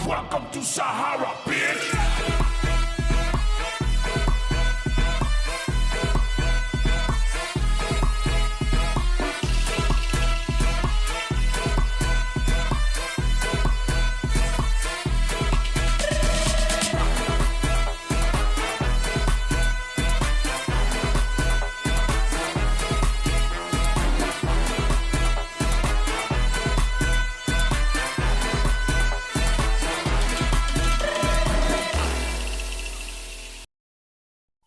welcome to Sahara, bitch.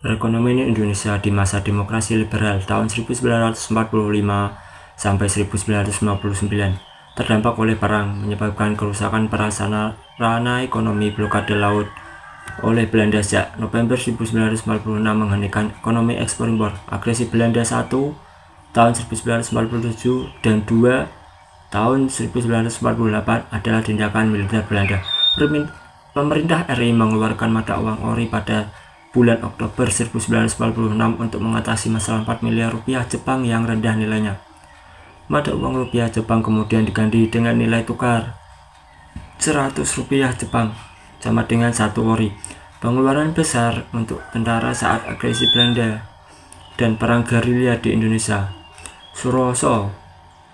Perekonomian Indonesia di masa demokrasi liberal tahun 1945 sampai 1959 terdampak oleh perang, menyebabkan kerusakan prasarana ekonomi, blokade laut oleh Belanda sejak November 1946, menghentikan ekonomi ekspor impor, agresi Belanda 1 tahun 1947 dan 2 tahun 1948 adalah tindakan militer Belanda. Pemerintah RI mengeluarkan mata uang ori pada bulan Oktober 1946 untuk mengatasi masalah 4 miliar rupiah Jepang yang rendah nilainya. Mata uang rupiah Jepang kemudian diganti dengan nilai tukar 100 rupiah Jepang, sama dengan 1 ori. Pengeluaran besar untuk tentara saat agresi Belanda dan perang gerilya di Indonesia. Suroso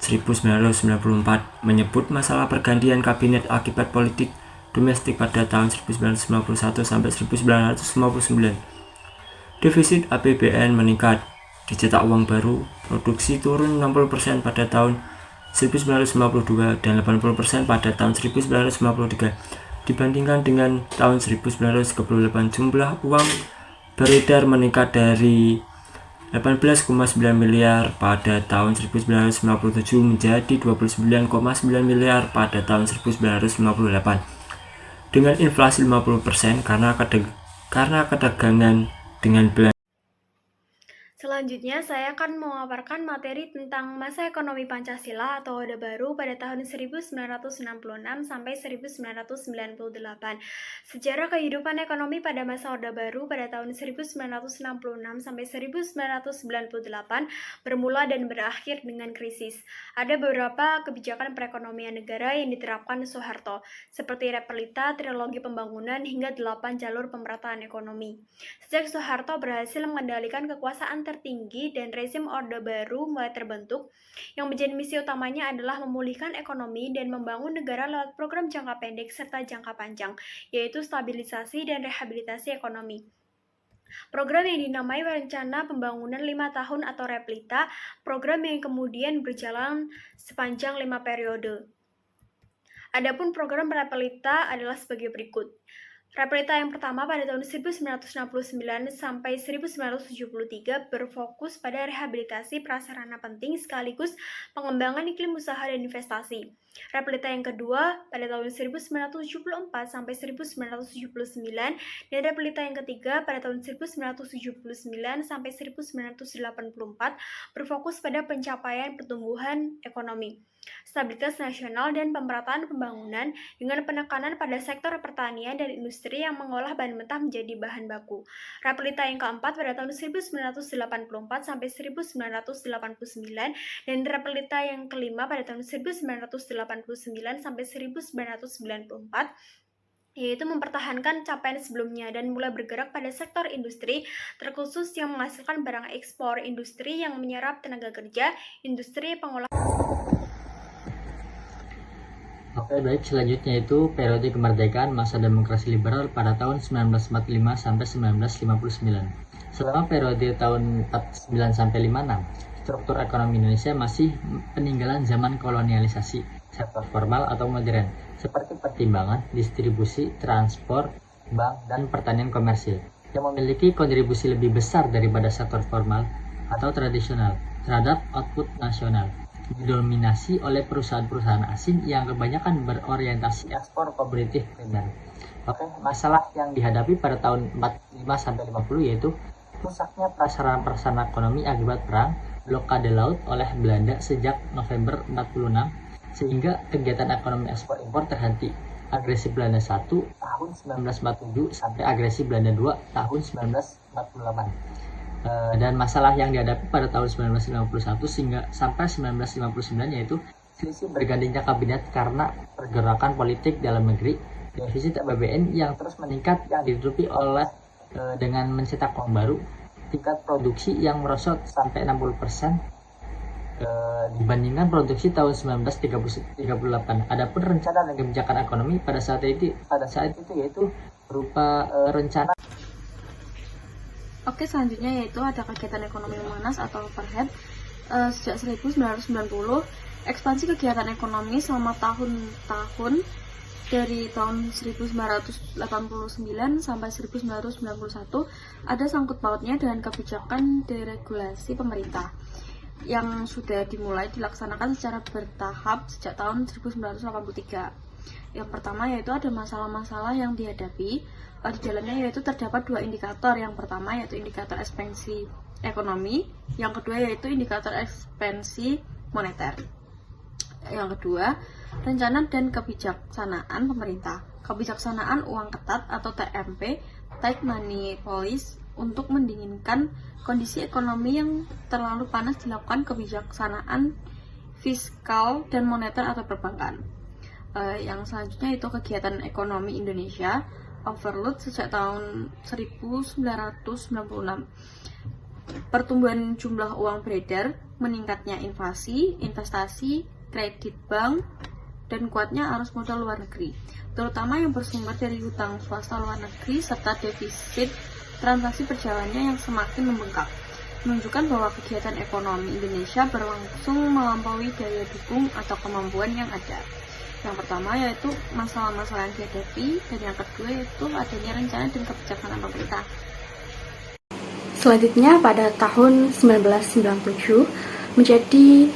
1994 menyebut masalah pergantian kabinet akibat politik domestik pada tahun 1991 sampai 1959. Defisit APBN meningkat, dicetak uang baru, produksi turun 60% pada tahun 1952 dan 80% pada tahun 1953 dibandingkan dengan tahun 1938. Jumlah uang beredar meningkat dari 18,9 miliar pada tahun 1957 menjadi 29,9 miliar pada tahun 1958. Dengan inflasi 50% karena kedagangan dengan Belanda. Selanjutnya, saya akan memaparkan materi tentang masa ekonomi Pancasila atau Orde Baru pada tahun 1966 sampai 1998. Sejarah kehidupan ekonomi pada masa Orde Baru pada tahun 1966 sampai 1998 bermula dan berakhir dengan krisis. Ada beberapa kebijakan perekonomian negara yang diterapkan Soeharto, seperti Repelita, Trilogi Pembangunan, hingga 8 jalur pemerataan ekonomi. Sejak Soeharto berhasil mengendalikan kekuasaan tertinggi dan rezim Orde Baru mulai terbentuk, yang menjadi misi utamanya adalah memulihkan ekonomi dan membangun negara lewat program jangka pendek serta jangka panjang, yaitu stabilisasi dan rehabilitasi ekonomi. Program yang dinamai Rencana Pembangunan 5 Tahun atau Repelita, program yang kemudian berjalan sepanjang 5 periode. Adapun program Repelita adalah sebagai berikut. Repelita yang pertama pada tahun 1969 sampai 1973 berfokus pada rehabilitasi prasarana penting sekaligus pengembangan iklim usaha dan investasi. Repelita yang kedua pada tahun 1974 sampai 1979 dan repelita yang ketiga pada tahun 1979 sampai 1984 berfokus pada pencapaian pertumbuhan ekonomi, stabilitas nasional dan pemerataan pembangunan dengan penekanan pada sektor pertanian dan industri yang mengolah bahan mentah menjadi bahan baku. Repelita yang keempat pada tahun 1984 sampai 1989 dan repelita yang kelima pada tahun 1989 sampai 1994 yaitu mempertahankan capaian sebelumnya dan mulai bergerak pada sektor industri terkhusus yang menghasilkan barang ekspor, industri yang menyerap tenaga kerja, industri pengolahan. Oke, baik, selanjutnya itu periode kemerdekaan masa demokrasi liberal pada tahun 1945 sampai 1959. Selama periode tahun 49 sampai 56, struktur ekonomi Indonesia masih peninggalan zaman kolonialisasi, sektor formal atau modern, seperti pertimbangan, distribusi, transport, bank, dan pertanian komersil, yang memiliki kontribusi lebih besar daripada sektor formal atau tradisional terhadap output nasional, didominasi oleh perusahaan-perusahaan asing yang kebanyakan berorientasi ekspor komoditif primer. Oke, masalah yang dihadapi pada tahun 45-50 yaitu rusaknya prasarana ekonomi akibat perang, blokade laut oleh Belanda sejak November 46, sehingga kegiatan ekonomi ekspor impor terhenti. Agresi Belanda 1 tahun 1947 sampai agresi Belanda 2 tahun 1948. Dan masalah yang dihadapi pada tahun 1951 sampai 1959 yaitu selisih bergantinya kabinet karena pergerakan politik dalam negeri Defisit APBN yang terus meningkat yang ditutupi oleh dengan mencetak uang baru, tingkat produksi yang merosot sampai 60% dibandingkan produksi tahun 1938. Adapun rencana dan kebijakan ekonomi pada saat itu yaitu berupa rencana. Oke, selanjutnya yaitu ada kegiatan ekonomi memanas atau overhead. Sejak 1990, ekspansi kegiatan ekonomi selama tahun-tahun dari tahun 1989 sampai 1991 ada sangkut pautnya dengan kebijakan deregulasi pemerintah yang sudah dimulai dilaksanakan secara bertahap sejak tahun 1983. Yang pertama yaitu ada masalah-masalah yang dihadapi di dalamnya, yaitu terdapat dua indikator. Yang pertama yaitu indikator ekspansi ekonomi, yang kedua yaitu indikator ekspansi moneter. Yang kedua, rencana dan kebijaksanaan pemerintah. Kebijaksanaan uang ketat atau TMP, tight money policy, untuk mendinginkan kondisi ekonomi yang terlalu panas dilakukan kebijaksanaan fiskal dan moneter atau perbankan. Yang selanjutnya itu kegiatan ekonomi Indonesia overload sejak tahun 1996. Pertumbuhan jumlah uang beredar, meningkatnya inflasi, investasi, kredit bank, dan kuatnya arus modal luar negeri, terutama yang bersumber dari hutang swasta luar negeri serta defisit transaksi perjalanannya yang semakin membengkak, menunjukkan bahwa kegiatan ekonomi Indonesia berlangsung melampaui daya dukung atau kemampuan yang ada. Yang pertama yaitu masalah-masalah yang dihadapi, dan yang kedua yaitu adanya rencana dan kebijaksanaan pemerintah. Selanjutnya pada tahun 1997 menjadi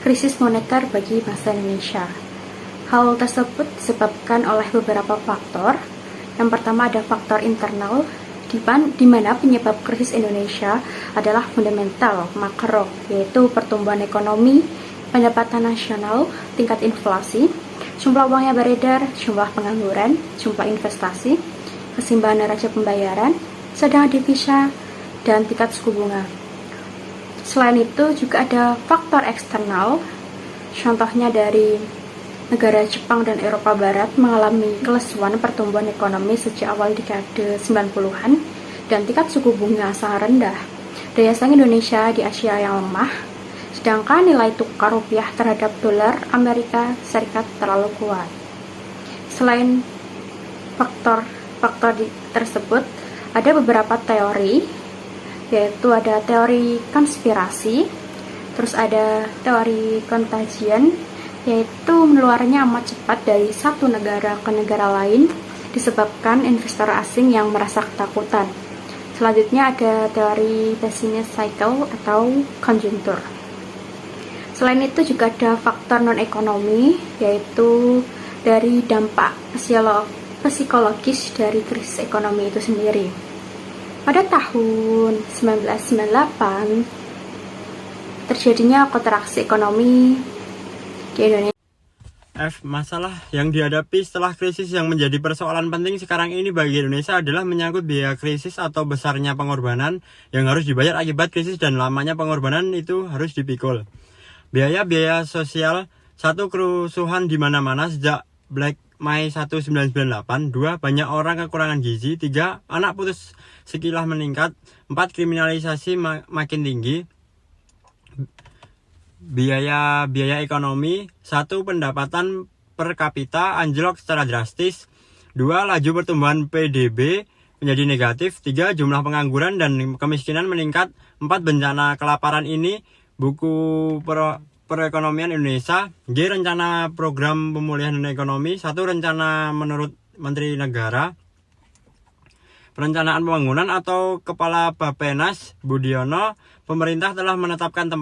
krisis moneter bagi bangsa Indonesia. Hal tersebut disebabkan oleh beberapa faktor. Yang pertama ada faktor internal, di mana penyebab krisis Indonesia adalah fundamental makro, yaitu pertumbuhan ekonomi, pendapatan nasional, tingkat inflasi, jumlah uang yang beredar, jumlah pengangguran, jumlah investasi, keseimbangan neraca pembayaran, cadangan devisa, dan tingkat suku bunga. Selain itu juga ada faktor eksternal, contohnya dari negara Jepang dan Eropa Barat mengalami kelesuan pertumbuhan ekonomi sejak awal dekade 90-an dan tingkat suku bunga sangat rendah. Daya saing Indonesia di Asia yang lemah, sedangkan nilai tukar rupiah terhadap dolar Amerika Serikat terlalu kuat. Selain faktor tersebut, ada beberapa teori, yaitu ada teori konspirasi, terus ada teori contagion, yaitu menularnya amat cepat dari satu negara ke negara lain disebabkan investor asing yang merasa ketakutan. Selanjutnya ada teori business cycle atau konjuntur. Selain itu juga ada faktor non-ekonomi, yaitu dari dampak psikologis dari krisis ekonomi itu sendiri. Pada tahun 1998 terjadinya kontraksi ekonomi di Indonesia. Masalah yang dihadapi setelah krisis yang menjadi persoalan penting sekarang ini bagi Indonesia adalah menyangkut biaya krisis atau besarnya pengorbanan yang harus dibayar akibat krisis dan lamanya pengorbanan itu harus dipikul. Biaya sosial, satu, kerusuhan di mana-mana sejak Black May 1998, 2, banyak orang kekurangan gizi, 3, anak putus sekilah meningkat, 4, kriminalisasi makin tinggi. Biaya ekonomi, 1, pendapatan per kapita anjlok secara drastis, 2, laju pertumbuhan PDB menjadi negatif, 3, jumlah pengangguran dan kemiskinan meningkat, 4, bencana kelaparan ini. Buku perekonomian Indonesia, G, rencana program pemulihan ekonomi, 1, rencana menurut Menteri Negara Perencanaan Pembangunan atau Kepala Bappenas Budiono, pemerintah telah menetapkan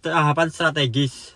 tahapan strategis.